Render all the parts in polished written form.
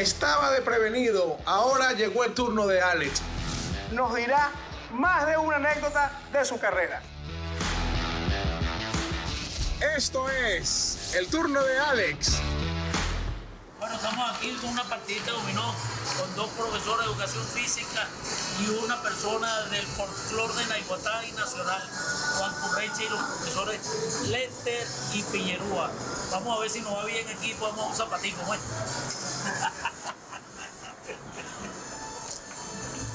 estaba de prevenido, ahora llegó el turno de Alex. Nos dirá más de una anécdota de su carrera. Esto es el turno de Alex. Bueno, estamos aquí con una partida de dominó con dos profesores de educación física y una persona del folclore de Naiguatá y Nacional, Juan Curreche, y los profesores Lester y Piñerúa. Vamos a ver si nos va bien aquí, podemos dar un zapatico, ¿no?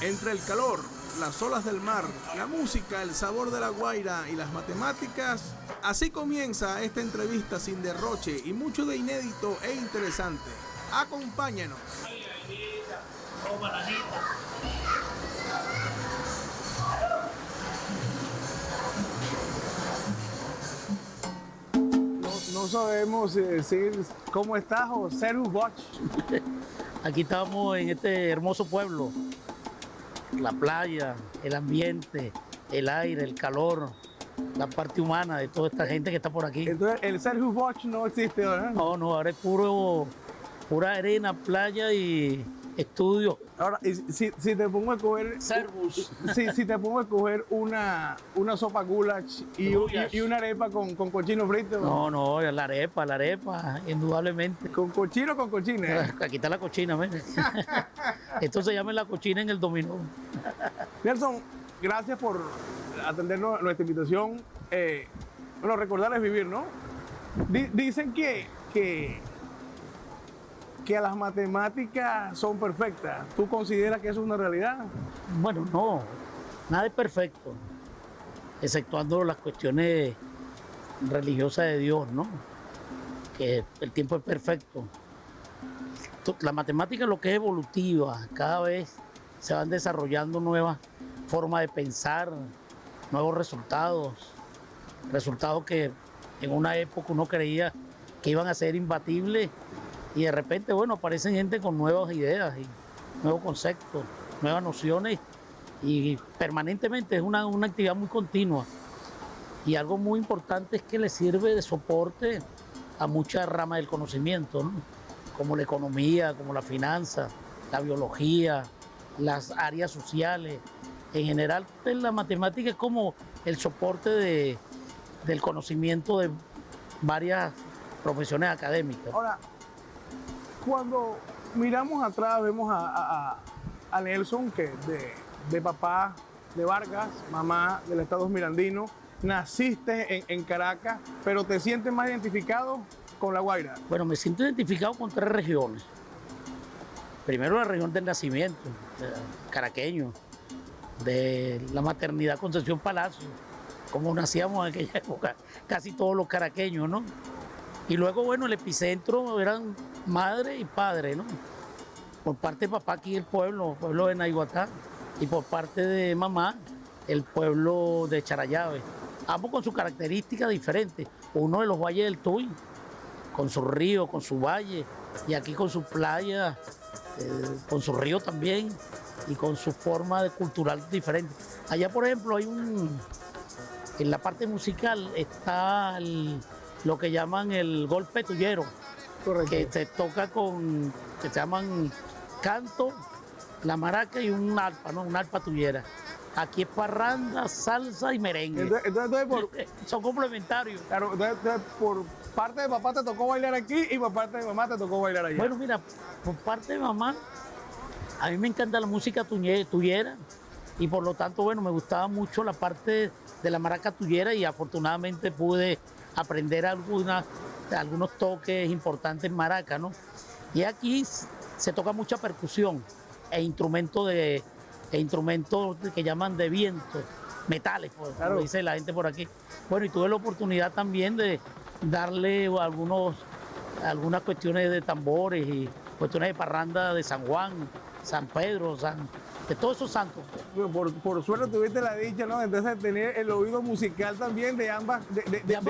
Entre el calor, las olas del mar, la música, el sabor de la guaira y las matemáticas, así comienza esta entrevista sin derroche y mucho de inédito e interesante. Acompáñanos. Oh, bananita. No sabemos decir cómo estás o Serhu Boch. Aquí estamos en este hermoso pueblo. La playa, el ambiente, el aire, el calor, la parte humana de toda esta gente que está por aquí. Entonces el Serhu Boch no existe, ¿verdad? No, ahora es pura arena, playa y estudio. Ahora, si te pongo a coger... Servus. Si te pongo a coger una sopa goulash y una arepa con cochino frito. No, la arepa, indudablemente. ¿Con cochino o con cochina? Aquí está la cochina, ¿ves? Esto se llama la cochina en el dominó. Nelson, gracias por atender nuestra invitación. Bueno, recordar es vivir, ¿no? Dicen que a las matemáticas son perfectas. ¿Tú consideras que eso es una realidad? Bueno, no, nada es perfecto, exceptuando las cuestiones religiosas de Dios, ¿no? Que el tiempo es perfecto. La matemática es lo que es evolutiva, cada vez se van desarrollando nuevas formas de pensar, nuevos resultados que en una época uno creía que iban a ser imbatibles y de repente, bueno, aparecen gente con nuevas ideas y nuevos conceptos, nuevas nociones y permanentemente es una actividad muy continua. Y algo muy importante es que le sirve de soporte a muchas ramas del conocimiento, ¿no? Como la economía, como la finanza, la biología, las áreas sociales. En general, pues, la matemática es como el soporte del conocimiento de varias profesiones académicas. Ahora, cuando miramos atrás, vemos a Nelson, que de papá de Vargas, mamá del estado mirandino, naciste en Caracas, pero te sientes más identificado con La Guaira. Bueno, me siento identificado con tres regiones. Primero la región del nacimiento, caraqueño, de la maternidad Concepción Palacio, como nacíamos en aquella época, casi todos los caraqueños, ¿no? Y luego, bueno, el epicentro eran madre y padre, ¿no? Por parte de papá aquí el pueblo de Naiguatá, y por parte de mamá el pueblo de Charallave. Ambos con sus características diferentes. Uno de los valles del Tuy, con su río, con su valle, y aquí con su playa, con su río también, y con su forma cultural diferente. Allá, por ejemplo, en la parte musical está lo que llaman el golpe tuyero. Correcto. Que se toca que se llaman canto, la maraca y un arpa, ¿no? Un arpa tuyera. Aquí es parranda, salsa y merengue. Entonces son complementarios. Claro, entonces por parte de papá te tocó bailar aquí y por parte de mamá te tocó bailar allá. Bueno, mira, por parte de mamá, a mí me encanta la música tuyera y por lo tanto, bueno, me gustaba mucho la parte de la maraca tuyera y afortunadamente pude aprender algunos toques importantes en maraca, ¿no? Y aquí se toca mucha percusión e instrumentos que llaman de viento, metales, pues, claro, como dice la gente por aquí. Bueno, y tuve la oportunidad también de darle algunas cuestiones de tambores y cuestiones de parranda de San Juan, San Pedro, de todos esos santos. Por suerte tuviste la dicha, ¿no? Entonces tener el oído musical también de ambas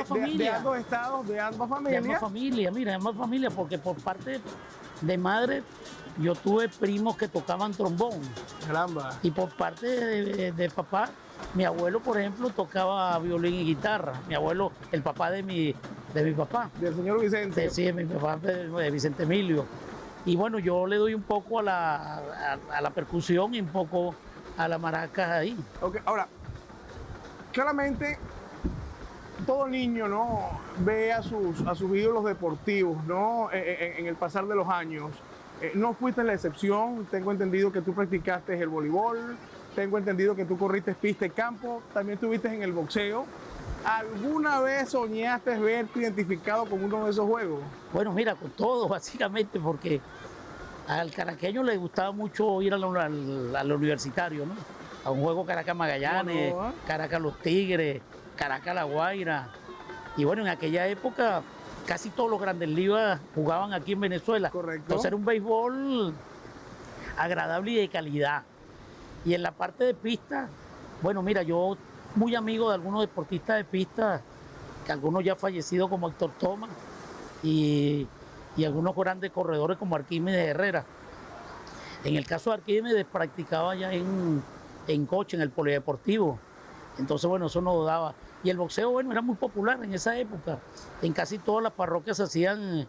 familias. De ambos estados, de ambas familias. De ambas familias, porque por parte de madre yo tuve primos que tocaban trombón. Caramba. Y por parte de papá, mi abuelo, por ejemplo, tocaba violín y guitarra. Mi abuelo, el papá de mi papá. Del señor Vicente. Sí, mi papá, de Vicente Emilio. Y bueno, yo le doy un poco a la percusión y un poco a la maraca ahí. Ok, ahora, claramente todo niño, ¿no?, ve a sus ídolos deportivos, ¿no?, en el pasar de los años. No fuiste la excepción. Tengo entendido que tú practicaste el voleibol, tengo entendido que tú corriste pista y campo, también estuviste en el boxeo. ¿Alguna vez soñaste verte identificado con uno de esos juegos? Bueno, mira, con todo básicamente, porque al caraqueño le gustaba mucho ir al universitario, ¿no? A un juego Caracas-Magallanes, No, no. Caracas-Los Tigres, Caracas-La Guaira. Y bueno, en aquella época casi todos los grandes ligas jugaban aquí en Venezuela. Correcto. Entonces era un béisbol agradable y de calidad. Y en la parte de pista, bueno, mira, yo muy amigo de algunos deportistas de pista, que algunos ya fallecidos como Héctor Thomas y algunos grandes corredores como Arquímedes Herrera. En el caso de Arquímedes practicaba ya en coche, en el polideportivo. Entonces, bueno, eso nos daba. Y el boxeo, bueno, era muy popular en esa época. En casi todas las parroquias se hacían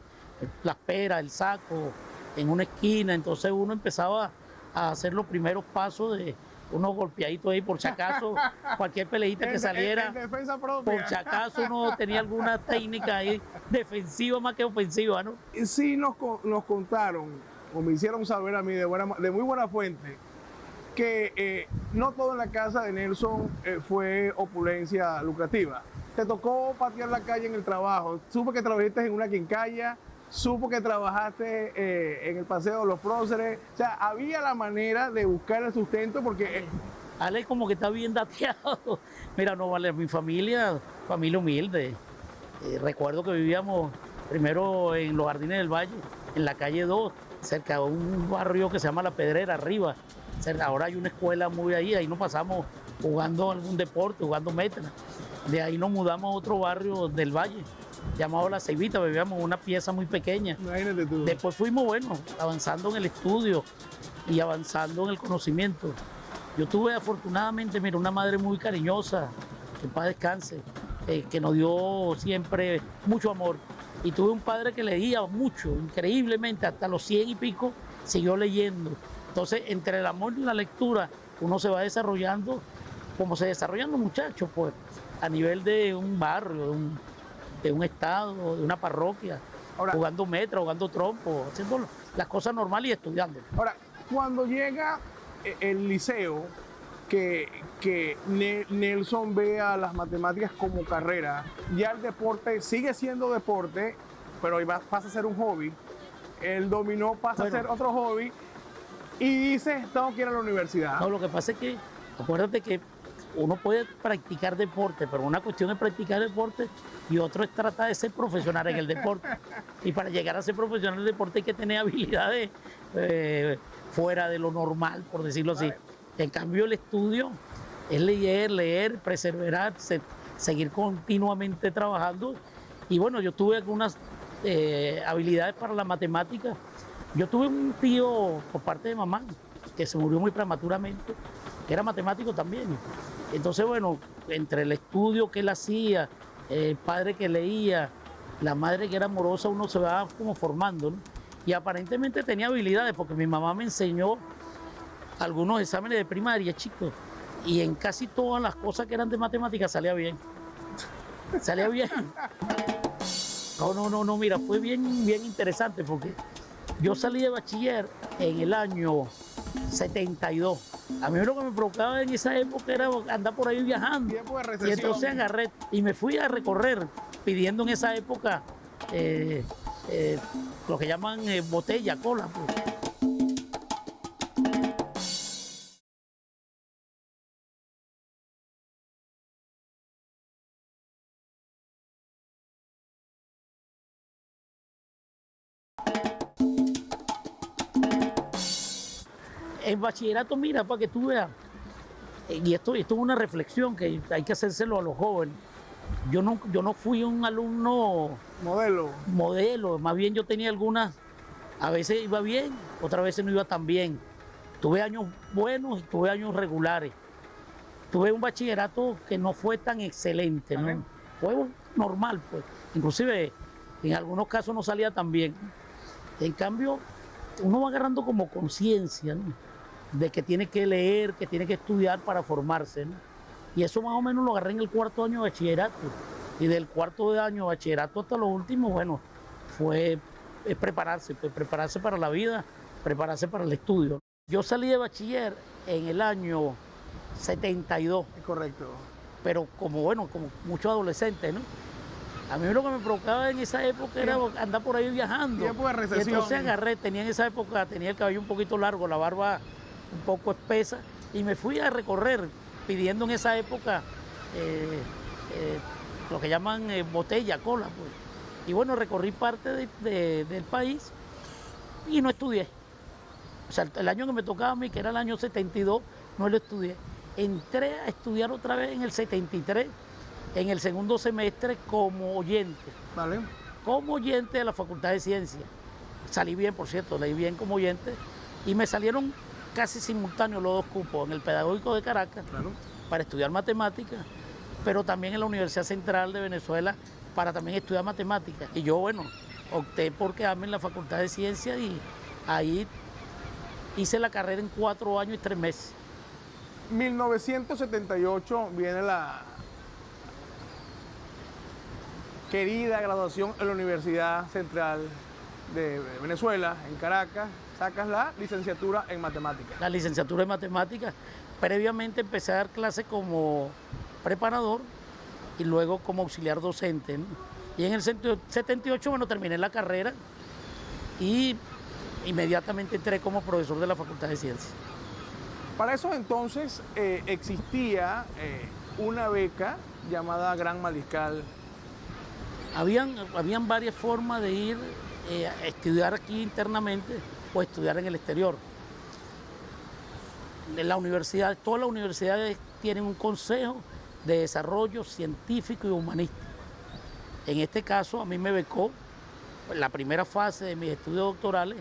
las peras, el saco, en una esquina. Entonces uno empezaba a hacer los primeros pasos de unos golpeaditos ahí, por si acaso, cualquier peleita que saliera. En defensa propia. Por si acaso uno tenía alguna técnica ahí defensiva más que ofensiva, ¿no? Sí nos contaron, o me hicieron saber a mí de muy buena fuente, que no todo en la casa de Nelson fue opulencia lucrativa. Te tocó patear la calle en el trabajo. Supe que trabajaste en una quincalla, supo que trabajaste en el Paseo de los Próceres. O sea, había la manera de buscar el sustento porque... Ale como que está bien dateado. Mira, no vale, mi familia humilde. Recuerdo que vivíamos primero en los Jardines del Valle, en la calle 2, cerca de un barrio que se llama La Pedrera, arriba. Ahora hay una escuela muy ahí nos pasamos jugando algún deporte, jugando metra. De ahí nos mudamos a otro barrio del Valle, llamado La Ceibita, vivíamos en una pieza muy pequeña. Imagínate tú. Después fuimos, bueno, avanzando en el estudio y avanzando en el conocimiento. Yo tuve afortunadamente, mira, una madre muy cariñosa, que en paz descanse, que nos dio siempre mucho amor. Y tuve un padre que leía mucho, increíblemente, hasta los 100 y pico siguió leyendo. Entonces, entre el amor y la lectura, uno se va desarrollando como se desarrollan los muchachos, pues, a nivel de un barrio, de un estado, de una parroquia, Ahora, jugando metra, jugando trompo, haciendo las cosas normales y estudiando. Ahora, cuando llega el liceo, que Nelson vea las matemáticas como carrera, ya el deporte sigue siendo deporte, pero pasa a ser un hobby. El dominó pasa a ser otro hobby y dices, tengo que ir a la universidad. No, lo que pasa es que, acuérdate que uno puede practicar deporte, pero una cuestión es practicar deporte y otro es tratar de ser profesional en el deporte. Y para llegar a ser profesional en el deporte hay que tener habilidades fuera de lo normal, por decirlo así. En cambio, el estudio es leer, perseverar, seguir continuamente trabajando. Y bueno, yo tuve algunas habilidades para la matemática. Yo tuve un tío por parte de mamá que se murió muy prematuramente, que era matemático también. Entonces, bueno, entre el estudio que él hacía, el padre que leía, la madre que era amorosa, uno se va como formando, ¿no? Y aparentemente tenía habilidades, porque mi mamá me enseñó algunos exámenes de primaria, chicos, y en casi todas las cosas que eran de matemáticas salía bien. Salía bien. No, mira, fue bien interesante, porque yo salí de bachiller en el año 72. A mí lo que me provocaba en esa época era andar por ahí viajando. Tiempo de recesión. Y entonces agarré y me fui a recorrer pidiendo en esa época lo que llaman botella, cola, pues. En bachillerato, mira, para que tú veas, y esto es una reflexión que hay que hacérselo a los jóvenes. Yo no fui un alumno modelo, más bien yo tenía algunas, a veces iba bien, otras veces no iba tan bien. Tuve años buenos y tuve años regulares. Tuve un bachillerato que no fue tan excelente, ¿no? Fue normal, pues. Inclusive en algunos casos no salía tan bien. En cambio, uno va agarrando como conciencia, ¿no? De que tiene que leer, que tiene que estudiar para formarse, ¿no? Y eso más o menos lo agarré en el cuarto año de bachillerato. Y del cuarto año de bachillerato hasta lo último, bueno, fue prepararse, pues, prepararse para la vida, prepararse para el estudio. Yo salí de bachiller en el año 72, Correcto. pero como, bueno, como muchos adolescentes, ¿no? A mí lo que me provocaba en esa época era andar por ahí viajando. Tiempo de recesión. Y entonces agarré, tenía en esa época, tenía el cabello un poquito largo, la barba un poco espesa, y me fui a recorrer pidiendo en esa época lo que llaman botella, cola, pues. Y bueno, recorrí parte del país y no estudié. O sea, el año que me tocaba a mí, que era el año 72, no lo estudié. Entré a estudiar otra vez en el 73, en el segundo semestre como oyente. Vale. Como oyente de la Facultad de Ciencias. Salí bien, por cierto, leí bien como oyente. Y me salieron casi simultáneos los dos cupos, en el Pedagógico de Caracas, Claro. para estudiar matemáticas, pero también en la Universidad Central de Venezuela para también estudiar matemáticas. Y yo, bueno, opté por quedarme en la Facultad de Ciencias y ahí hice la carrera en 4 años y 3 meses. 1978 viene la querida graduación en la Universidad Central de Venezuela, en Caracas. Sacas la licenciatura en matemáticas. La licenciatura en matemáticas. Previamente empecé a dar clases como preparador y luego como auxiliar docente, ¿no? Y en el 78, bueno, terminé la carrera y inmediatamente entré como profesor de la Facultad de Ciencias. Para esos entonces existía una beca llamada Gran Mariscal. Habían varias formas de ir a estudiar aquí internamente o estudiar en el exterior. En la universidad, todas las universidades tienen un consejo de desarrollo científico y humanístico. En este caso, a mí me becó, en la primera fase de mis estudios doctorales,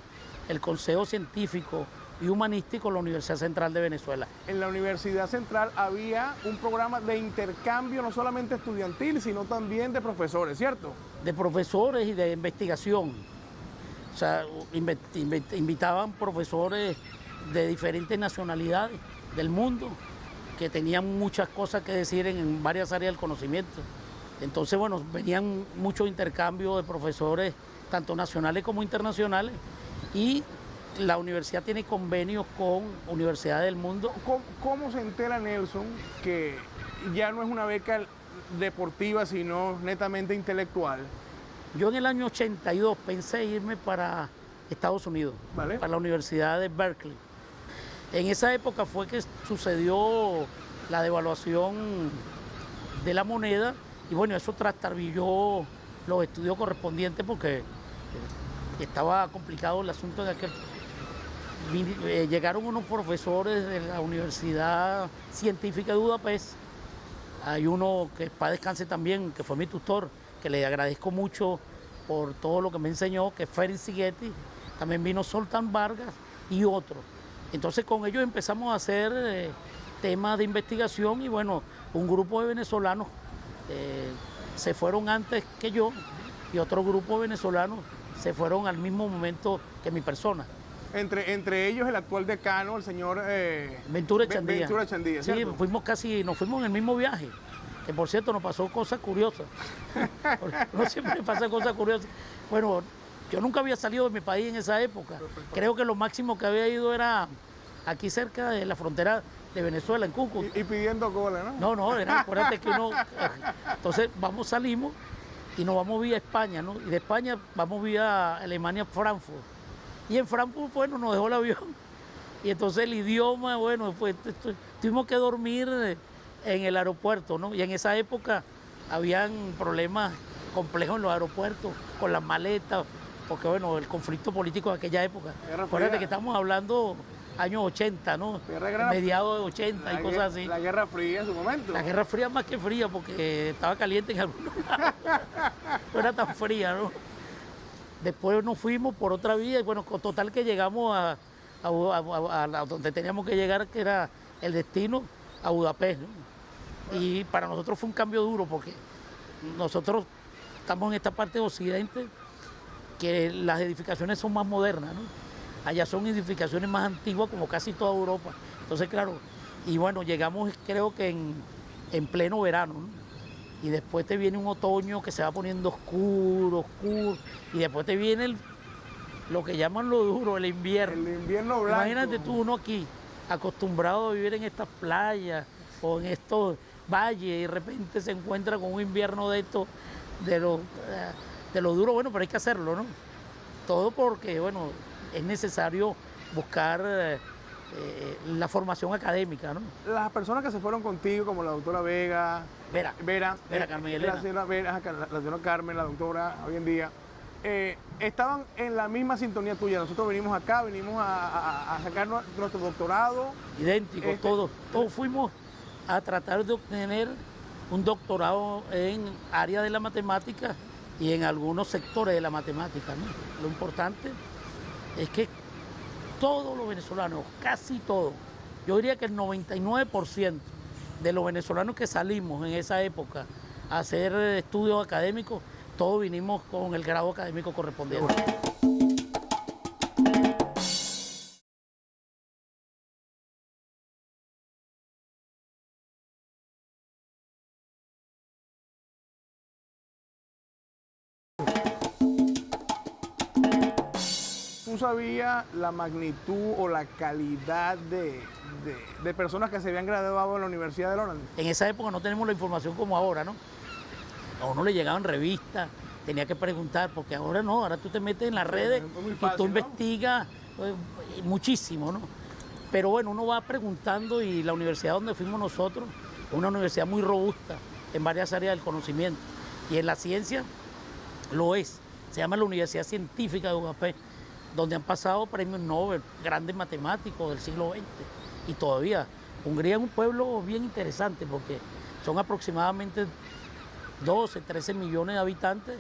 el Consejo Científico y Humanístico de la Universidad Central de Venezuela. En la Universidad Central había un programa de intercambio no solamente estudiantil, sino también de profesores, ¿cierto? De profesores y de investigación. O sea, invitaban profesores de diferentes nacionalidades del mundo que tenían muchas cosas que decir en varias áreas del conocimiento. Entonces, bueno, venían muchos intercambios de profesores, tanto nacionales como internacionales, y la universidad tiene convenios con universidades del mundo. ¿Cómo se entera Nelson que ya no es una beca deportiva, sino netamente intelectual? Yo en el año 82 pensé irme para Estados Unidos, ¿Vale? para la Universidad de Berkeley. En esa época fue que sucedió la devaluación de la moneda y bueno, eso trastabilló los estudios correspondientes porque estaba complicado el asunto de aquel. Llegaron unos profesores de la Universidad Científica de Budapest. Hay uno que para descanse también, que fue mi tutor, que le agradezco mucho por todo lo que me enseñó, que es Ferenc Sigeti. También vino Zoltán Vargas y otros. Entonces con ellos empezamos a hacer temas de investigación y bueno, un grupo de venezolanos se fueron antes que yo y otro grupo de venezolanos se fueron al mismo momento que mi persona. Entre ellos el actual decano, el señor Ventura Echandía. Ventura Echandía, sí, ¿cierto? nos fuimos en el mismo viaje, que por cierto nos pasó cosas curiosas. No siempre pasa cosas curiosas. Bueno, yo nunca había salido de mi país en esa época. Creo que lo máximo que había ido era aquí cerca de la frontera de Venezuela, en Cúcuta. Y pidiendo cola, ¿no? No, acuérdate que uno... Entonces salimos y nos vamos vía España, ¿no? Y de España vamos vía Alemania, Frankfurt. Y en Frankfurt, bueno, nos dejó el avión. Y entonces el idioma, bueno, pues tuvimos que dormir en el aeropuerto, ¿no? Y en esa época habían problemas complejos en los aeropuertos, con las maletas, porque bueno, el conflicto político de aquella época. Acuérdate que estamos hablando años 80, ¿no? Mediados de 80 y cosas así. La Guerra Fría en su momento. La Guerra Fría más que fría, porque estaba caliente en algunos lados. No era tan fría, ¿no? Después nos fuimos por otra vía y bueno, con total que llegamos a donde teníamos que llegar, que era el destino, a Budapest, ¿no? Y para nosotros fue un cambio duro porque nosotros estamos en esta parte de Occidente que las edificaciones son más modernas, ¿no? allá son edificaciones más antiguas como casi toda Europa. Entonces, claro, y bueno, llegamos creo que en pleno verano, ¿no? Y después te viene un otoño que se va poniendo oscuro, oscuro, y después te viene lo que llaman lo duro, el invierno. El invierno blanco. Imagínate tú, uno aquí, acostumbrado a vivir en estas playas o en estos valles, y de repente se encuentra con un invierno de esto, de lo duro, bueno, pero hay que hacerlo, ¿no? Todo porque, bueno, es necesario buscar la formación académica, ¿no? Las personas que se fueron contigo, como la doctora Vera, Carmen Elena. la señora Vera, la señora Carmen, la doctora, hoy en día, estaban en la misma sintonía tuya. Nosotros venimos acá, venimos a sacar nuestro doctorado. Idéntico, todos fuimos a tratar de obtener un doctorado en área de la matemática y en algunos sectores de la matemática, ¿no? Lo importante es que todos los venezolanos, casi todos, yo diría que el 99% de los venezolanos que salimos en esa época a hacer estudios académicos, todos vinimos con el grado académico correspondiente. ¿Tú sabías la magnitud o la calidad de personas que se habían graduado en la Universidad de Lawrence? En esa época no tenemos la información como ahora, ¿no? A uno le llegaban revistas, tenía que preguntar, porque ahora no, ahora tú te metes en las redes y tú investigas muchísimo, ¿no? Pero bueno, uno va preguntando y la universidad donde fuimos nosotros es una universidad muy robusta en varias áreas del conocimiento. Y en la ciencia lo es. Se llama la Universidad Científica de UAP, donde han pasado premios Nobel, grandes matemáticos del siglo XX. Y todavía, Hungría es un pueblo bien interesante porque son aproximadamente 12, 13 millones de habitantes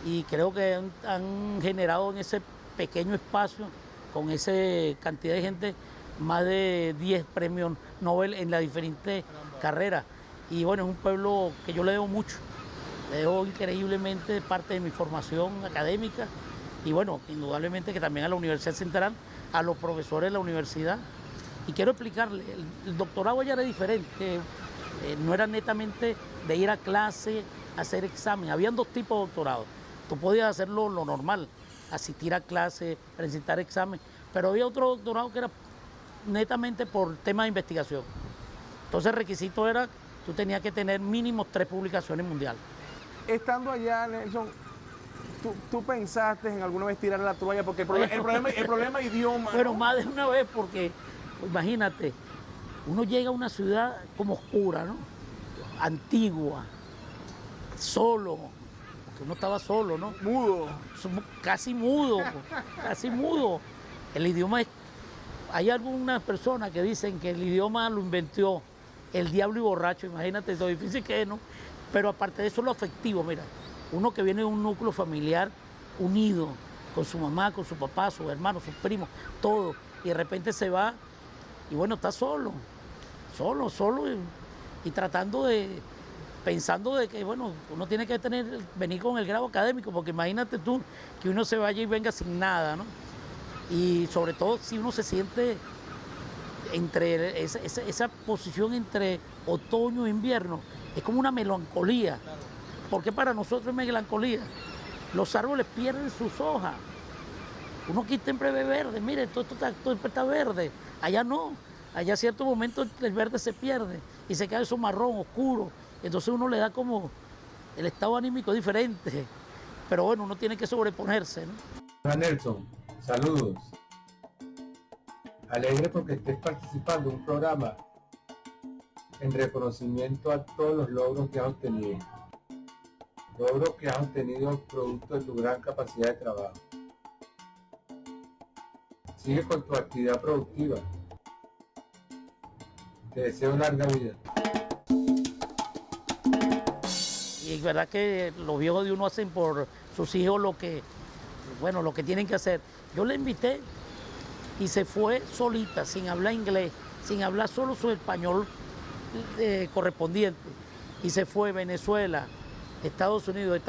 y creo que han generado en ese pequeño espacio, con esa cantidad de gente, más de 10 premios Nobel en las diferentes carreras. Y bueno, es un pueblo que yo le debo mucho, le debo increíblemente parte de mi formación académica y bueno, indudablemente que también a la Universidad Central, a los profesores de la universidad. Y quiero explicarle, el doctorado ya era diferente, no era netamente de ir a clase, hacer examen. Habían dos tipos de doctorado. Tú podías hacerlo lo normal, asistir a clase, presentar examen, pero había otro doctorado que era netamente por tema de investigación. Entonces el requisito era, tú tenías que tener mínimo 3 publicaciones mundiales. Estando allá, Nelson, ¿tú pensaste en alguna vez tirar la toalla? Porque el problema es idioma. Bueno, ¿no? más de una vez, porque imagínate, uno llega a una ciudad como oscura, ¿no? Antigua, solo, porque uno estaba solo, ¿no? Mudo. Casi mudo, casi mudo. El idioma es... Hay algunas personas que dicen que el idioma lo inventó el diablo y borracho, imagínate lo difícil que es, ¿no? Pero aparte de eso, lo afectivo, mira, uno que viene de un núcleo familiar unido, con su mamá, con su papá, sus hermanos, sus primos, todo, y de repente se va, y bueno, está solo, y tratando de, pensando de que, bueno, uno tiene que venir con el grado académico, porque imagínate tú que uno se vaya y venga sin nada, ¿no? Y sobre todo si uno se siente entre esa posición entre otoño e invierno, es como una melancolía, porque para nosotros es melancolía. Los árboles pierden sus hojas. Uno aquí siempre ve verde, mire, todo está verde. Allá no, allá a cierto momento el verde se pierde y se queda eso marrón, oscuro. Entonces uno le da como el estado anímico diferente. Pero bueno, uno tiene que sobreponerse, ¿no? Hola Nelson, saludos. Alegre porque estés participando en un programa en reconocimiento a todos los logros que has obtenido. Logros que has obtenido producto de tu gran capacidad de trabajo. Sigue con tu actividad productiva. Te deseo larga vida. Y es verdad que los viejos de uno hacen por sus hijos lo que tienen que hacer. Yo le invité y se fue solita, sin hablar inglés, sin hablar solo su español correspondiente. Y se fue Venezuela, Estados Unidos,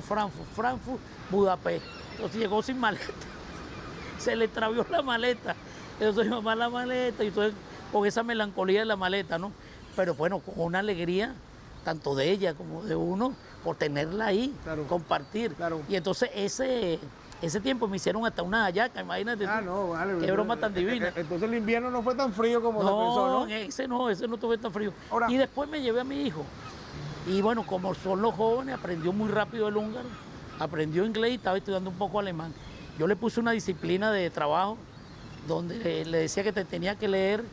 Frankfurt, Budapest. Entonces llegó sin maleta, se le extravió la maleta. Entonces mi mamá la maleta y entonces con esa melancolía de la maleta, ¿no? Pero bueno, con una alegría, tanto de ella como de uno, por tenerla ahí, Claro. compartir. Claro. Y entonces ese tiempo me hicieron hasta una hallaca, imagínate. Ah, tú. no, vale. Qué broma tan divina. Entonces el invierno no fue tan frío como se pensó, ¿no? Ese no tuve tan frío. Ahora- Y después me llevé a mi hijo. Y bueno, como son los jóvenes, aprendió muy rápido el húngaro, aprendió inglés y estaba estudiando un poco alemán. Yo le puse una disciplina de trabajo donde le decía que te tenía que leer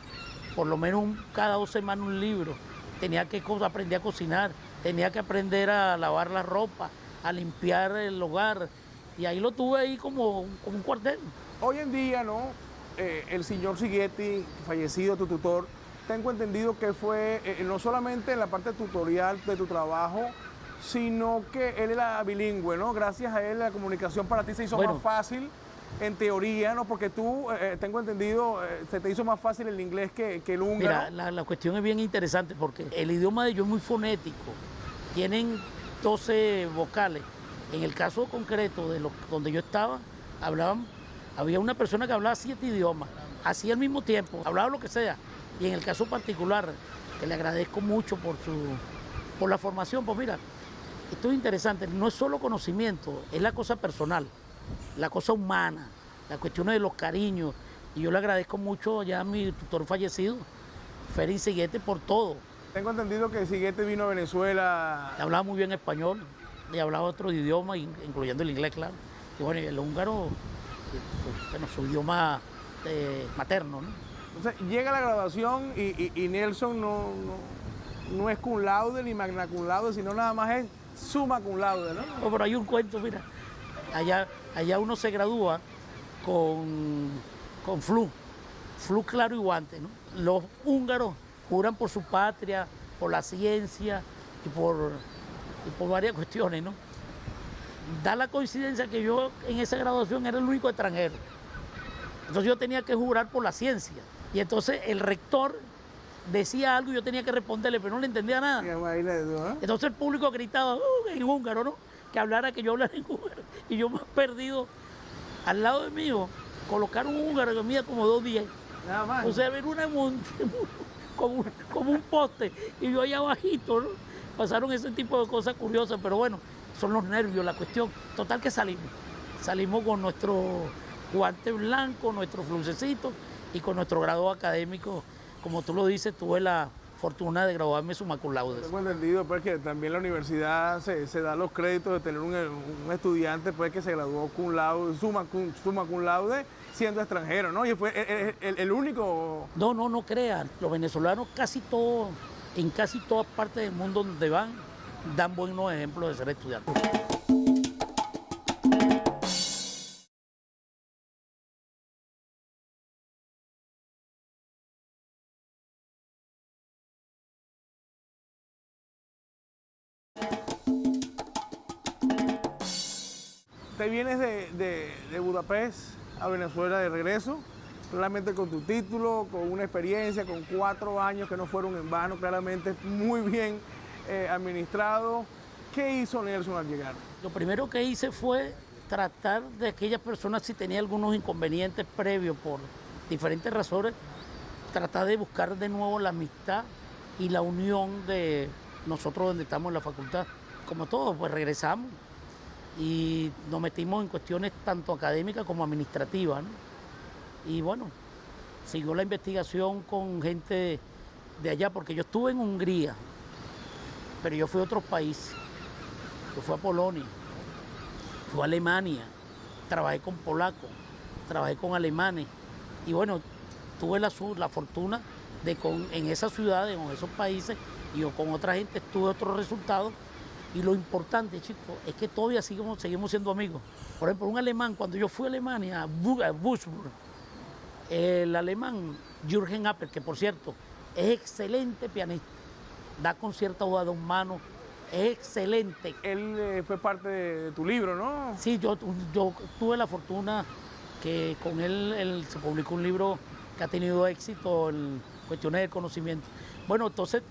por lo menos cada 2 semanas un libro. Tenía que aprender a cocinar, tenía que aprender a lavar la ropa, a limpiar el hogar. Y ahí lo tuve ahí como un cuartel. Hoy en día, ¿no? El señor Sigeti, fallecido, tu tutor, tengo entendido que fue no solamente en la parte tutorial de tu trabajo, sino que él era bilingüe, ¿no? Gracias a él la comunicación para ti se hizo Bueno. más fácil, en teoría, ¿no? Porque tú, tengo entendido, se te hizo más fácil el inglés que el húngaro. Mira, la cuestión es bien interesante porque el idioma de ellos es muy fonético. Tienen 12 vocales. En el caso concreto de donde yo estaba, había una persona que hablaba 7 idiomas, así al mismo tiempo, hablaba lo que sea. Y en el caso particular, que le agradezco mucho por la formación, pues mira, esto es interesante, no es solo conocimiento, es la cosa personal, la cosa humana, las cuestiones de los cariños. Y yo le agradezco mucho ya a mi tutor fallecido, Ferin Siguete, por todo. Tengo entendido que Sigeti vino a Venezuela. Hablaba muy bien español y hablaba otros idiomas, incluyendo el inglés, claro. Y bueno, y el húngaro, bueno, su idioma materno, ¿no? Entonces llega la graduación y Nelson no es cum laude ni magna cum laude, sino nada más es summa cum laude, ¿no? Oh, pero hay un cuento, mira, allá uno se gradúa con flu claro y guante, ¿no? Los húngaros juran por su patria, por la ciencia y por varias cuestiones, ¿no? Da la coincidencia que yo en esa graduación era el único extranjero. Entonces yo tenía que jurar por la ciencia. Y entonces el rector decía algo y yo tenía que responderle, pero no le entendía nada. Imagínate tú, ¿eh? Entonces el público gritaba en húngaro, ¿no? Que yo hablara en húngaro. Y yo más perdido, al lado de mí, colocaron un húngaro que medía como 2 pies. Nada más. O sea, ver como un poste. Y yo allá abajito, ¿no? Pasaron ese tipo de cosas curiosas, pero bueno, son los nervios, la cuestión. Total que salimos. Salimos con nuestro guante blanco, nuestro flucecito y con nuestro grado académico. Como tú lo dices, tuve la fortuna de graduarme summa cum laude. Tengo entendido pues, que también la universidad se da los créditos de tener un estudiante pues, que se graduó cum laude, summa cum laude, siendo extranjero, ¿no? Y fue el único. No crean. Los venezolanos en casi todas partes del mundo donde van, dan buenos ejemplos de ser estudiantes. Te vienes de Budapest a Venezuela de regreso, claramente con tu título, con una experiencia, con 4 años que no fueron en vano, claramente muy bien administrado. ¿Qué hizo Nelson al llegar? Lo primero que hice fue tratar de aquellas personas, si tenía algunos inconvenientes previos por diferentes razones, tratar de buscar de nuevo la amistad y la unión de nosotros donde estamos en la facultad. Como todos, pues regresamos y nos metimos en cuestiones tanto académicas como administrativas, ¿no? Y bueno, siguió la investigación con gente de allá, porque yo estuve en Hungría, pero yo fui a otros países. Yo fui a Polonia, fui a Alemania, trabajé con polacos, trabajé con alemanes. Y bueno, tuve la fortuna de en esas ciudades, en esos países, y yo con otra gente tuve otros resultados. Y lo importante, chicos, es que todavía seguimos siendo amigos. Por ejemplo, un alemán, cuando yo fui a Alemania, a Würzburg, el alemán Jürgen Apel, que por cierto es excelente pianista, da conciertos a 2 manos, es excelente. Él fue parte de tu libro, ¿no? Sí, yo tuve la fortuna que con él se publicó un libro que ha tenido éxito en cuestiones de conocimiento. Bueno, entonces,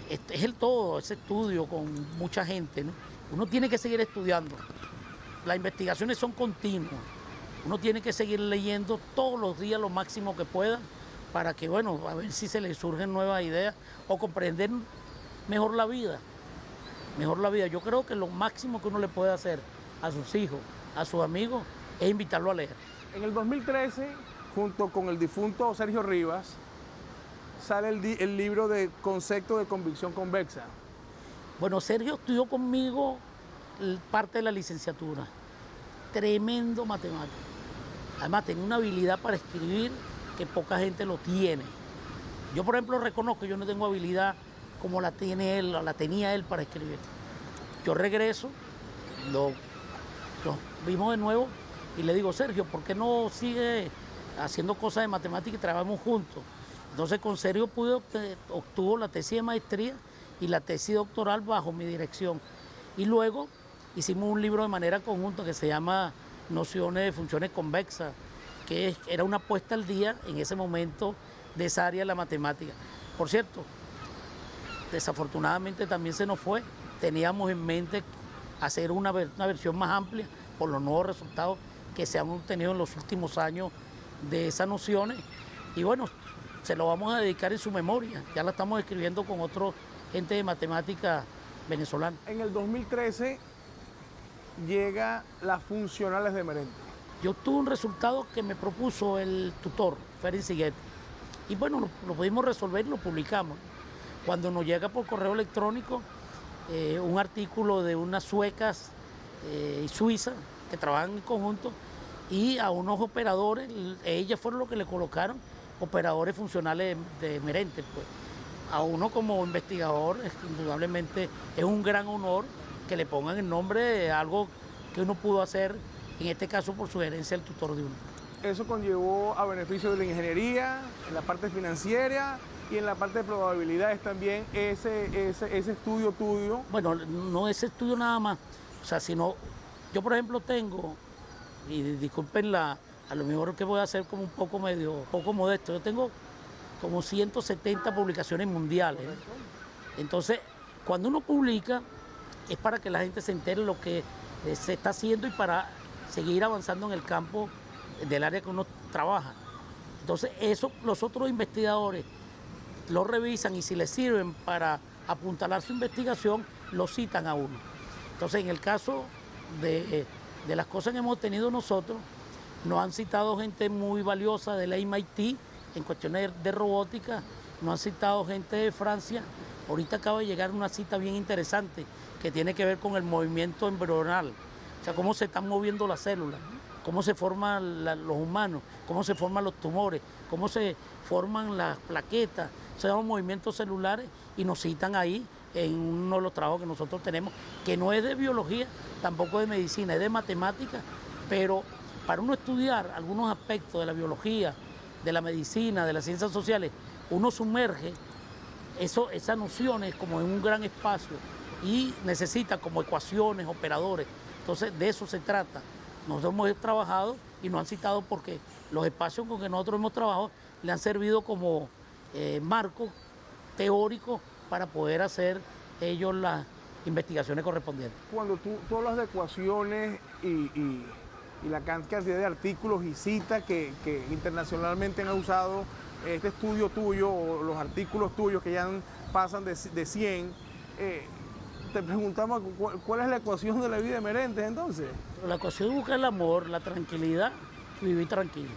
este es el todo, ese estudio con mucha gente, ¿no? Uno tiene que seguir estudiando. Las investigaciones son continuas Uno tiene que seguir leyendo todos los días lo máximo que pueda para que, bueno, a ver si se le surgen nuevas ideas o comprender mejor la vida. Mejor la vida. Yo creo que lo máximo que uno le puede hacer a sus hijos, a sus amigos, es invitarlo a leer. En el 2013, junto con el difunto Sergio Rivas, sale el libro de Concepto de Convicción Convexa. Bueno, Sergio estudió conmigo parte de la licenciatura. Tremendo matemático. Además, tenía una habilidad para escribir que poca gente lo tiene. Yo, por ejemplo, reconozco que yo no tengo habilidad como la tiene él, o la tenía él para escribir. Yo regreso, lo vimos de nuevo y le digo, Sergio, ¿por qué no sigue haciendo cosas de matemática y trabajamos juntos? Entonces con Sergio obtuvo la tesis de maestría y la tesis doctoral bajo mi dirección. Y luego hicimos un libro de manera conjunta que se llama Nociones de Funciones Convexas, que era una puesta al día en ese momento de esa área de la matemática. Por cierto, desafortunadamente también se nos fue. Teníamos en mente hacer una versión más amplia por los nuevos resultados que se han obtenido en los últimos años de esas nociones. Y bueno, se lo vamos a dedicar en su memoria. Ya la estamos escribiendo con otra gente de matemática venezolana. En el 2013 llega las funcionales de Merente. Yo tuve un resultado que me propuso el tutor, Ferin Siguete. Y bueno, lo pudimos resolver y lo publicamos. Cuando nos llega por correo electrónico un artículo de unas suecas y suizas que trabajan en conjunto y a unos operadores, ellas fueron los que le colocaron operadores funcionales de Merente. Pues. A uno como investigador, indudablemente es un gran honor que le pongan el nombre de algo que uno pudo hacer, en este caso por sugerencia del tutor de uno. Eso conllevó a beneficio de la ingeniería, en la parte financiera y en la parte de probabilidades también, ese estudio tuyo. Bueno, no ese estudio nada más, o sea, sino, yo por ejemplo tengo, y disculpen a lo mejor que voy a hacer como un poco poco modesto, yo tengo como 170 publicaciones mundiales. Entonces, cuando uno publica, es para que la gente se entere lo que se está haciendo y para seguir avanzando en el campo del área que uno trabaja. Entonces, eso los otros investigadores lo revisan y si les sirven para apuntalar su investigación, lo citan a uno. Entonces, en el caso de las cosas que hemos tenido nosotros, nos han citado gente muy valiosa de la MIT en cuestiones de robótica, nos han citado gente de Francia. Ahorita acaba de llegar una cita bien interesante que tiene que ver con el movimiento embrional, o sea, cómo se están moviendo las células, cómo se forman los humanos, cómo se forman los tumores, cómo se forman las plaquetas, se llaman movimientos celulares y nos citan ahí en uno de los trabajos que nosotros tenemos, que no es de biología, tampoco de medicina, es de matemática, pero para uno estudiar algunos aspectos de la biología, de la medicina, de las ciencias sociales, uno sumerge esas nociones como en un gran espacio y necesita como ecuaciones, operadores. Entonces de eso se trata. Nosotros hemos trabajado y nos han citado porque los espacios con que nosotros hemos trabajado le han servido como marco teórico para poder hacer ellos las investigaciones correspondientes. Cuando tú hablas de ecuaciones y la cantidad de artículos y citas que internacionalmente han usado este estudio tuyo o los artículos tuyos que ya pasan de 100, te preguntamos cuál es la ecuación de la vida de Merente entonces. La ecuación busca el amor, la tranquilidad y vivir tranquilo.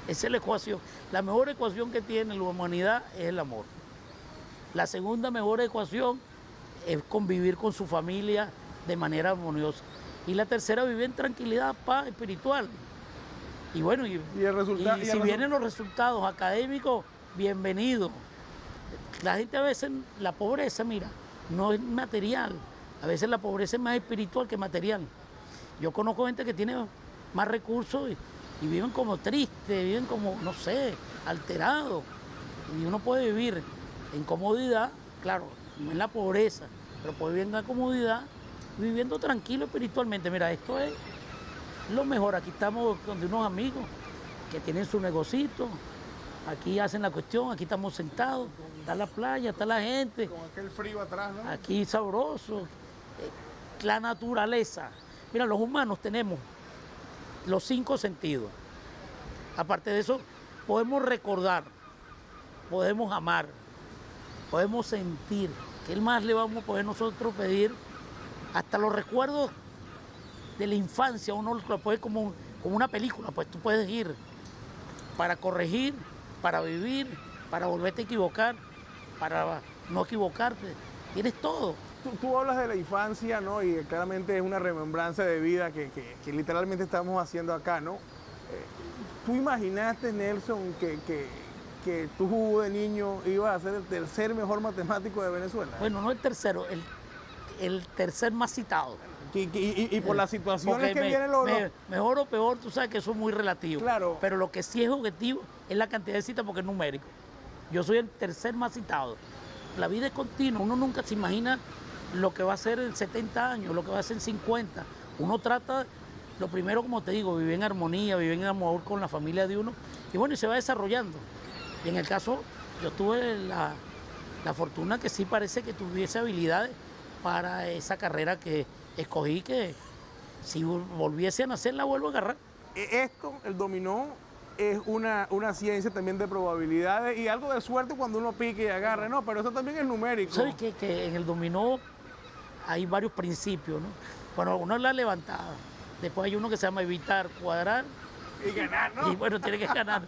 Esa es la ecuación. La mejor ecuación que tiene la humanidad es el amor. La segunda mejor ecuación es convivir con su familia de manera armoniosa. Y la tercera, vivir en tranquilidad, paz espiritual. Y bueno, y si vienen los resultados académicos, bienvenidos. La gente a veces, la pobreza, mira, no es material. A veces la pobreza es más espiritual que material. Yo conozco gente que tiene más recursos y viven como tristes, viven como, no sé, alterados. Y uno puede vivir en comodidad, claro, no en la pobreza, pero puede vivir en la comodidad, viviendo tranquilo espiritualmente. Mira, esto es lo mejor. Aquí estamos donde unos amigos que tienen su negocito, aquí hacen la cuestión, aquí estamos sentados, está la playa, está la gente. Con aquel frío atrás, ¿no? Aquí sabroso. La naturaleza. Mira, los humanos tenemos los 5 sentidos. Aparte de eso, podemos recordar, podemos amar, podemos sentir. ¿Qué más le vamos a poder nosotros pedir? Hasta los recuerdos de la infancia, uno lo puede como una película, pues tú puedes ir para corregir, para vivir, para volverte a equivocar, para no equivocarte. Tienes todo. Tú hablas de la infancia, ¿no? Y claramente es una remembranza de vida que literalmente estamos haciendo acá, ¿no? ¿Tú imaginaste, Nelson, que tú de niño ibas a ser el tercer mejor matemático de Venezuela? Bueno, no el tercero, el tercer más citado. Y por las situaciones que vienen los... Mejor o peor, tú sabes que eso es muy relativo. Claro. Pero lo que sí es objetivo es la cantidad de citas porque es numérico. Yo soy el tercer más citado. La vida es continua, uno nunca se imagina lo que va a ser en 70 años, lo que va a ser en 50. Uno trata, lo primero, como te digo, vivir en armonía, vivir en amor con la familia de uno. Y bueno, y se va desarrollando. Y en el caso, yo tuve la fortuna que sí parece que tuviese habilidades para esa carrera que escogí, que si volviese a nacer la vuelvo a agarrar. Esto, el dominó, es una ciencia también de probabilidades y algo de suerte cuando uno pique y agarre, ¿no? Pero eso también es numérico. ¿Sabes que en el dominó hay varios principios, ¿no? Bueno, uno es la levantada, después hay uno que se llama evitar, cuadrar Y ganar, ¿no? y bueno, tiene que ganar.